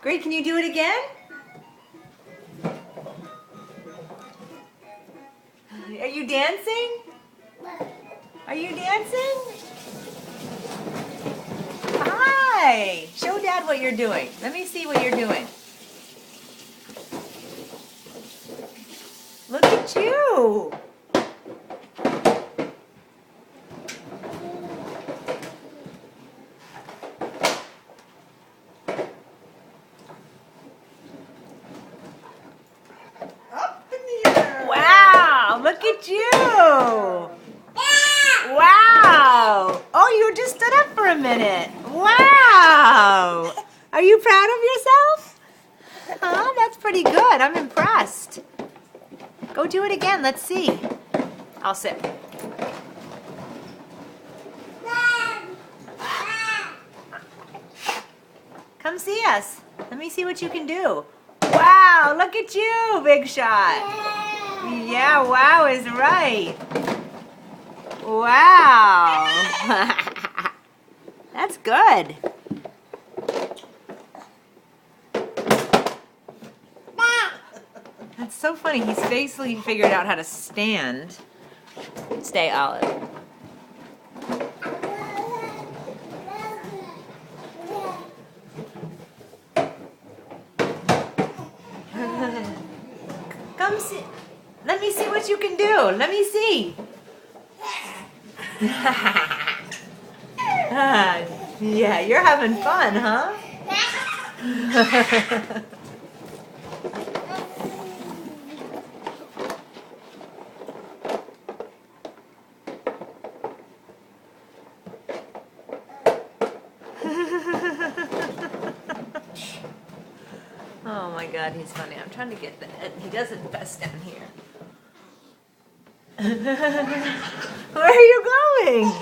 Great, can you do it again? Are you dancing? Are you dancing? Hi! Show Dad what you're doing. Let me see what you're doing. Look at you! Up in the air! Wow! Look at you! Wow! Oh, you just stood up for a minute. Wow! Are you proud of yourself? Huh? That's pretty good. I'm impressed. Go do it again. Let's see. I'll sit. Come see us. Let me see what you can do. Wow, look at you, big shot. Yeah, wow is right. Wow. That's good. That's so funny. He's basically figured out how to stand. Stay, Olive. Come see. Let me see what you can do. Let me see. Yeah, you're having fun, huh? Oh my God, he's funny. I'm trying to get the head. He doesn't best down here. Where are you going?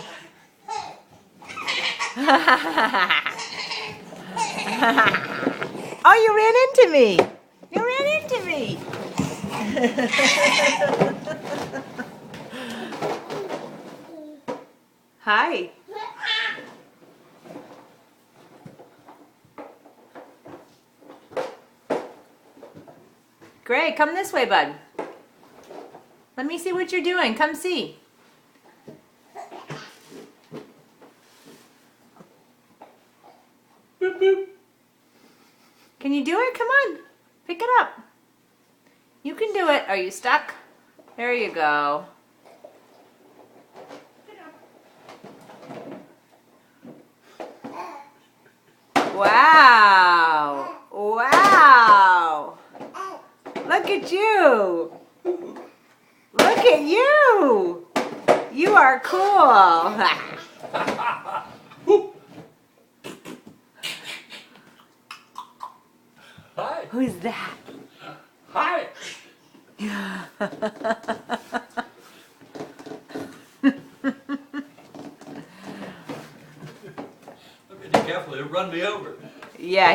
Oh, you ran into me. You ran into me. Hi. Gray, come this way, bud. Let me see what you're doing. Come see. Boop, boop. Can you do it? Come on. Pick it up. You can do it. Are you stuck? There you go. Wow. Wow. Look at you. Look at you. You are cool. Hi. Who's that? Hi. Look at you careful, it'll run me over. Yeah.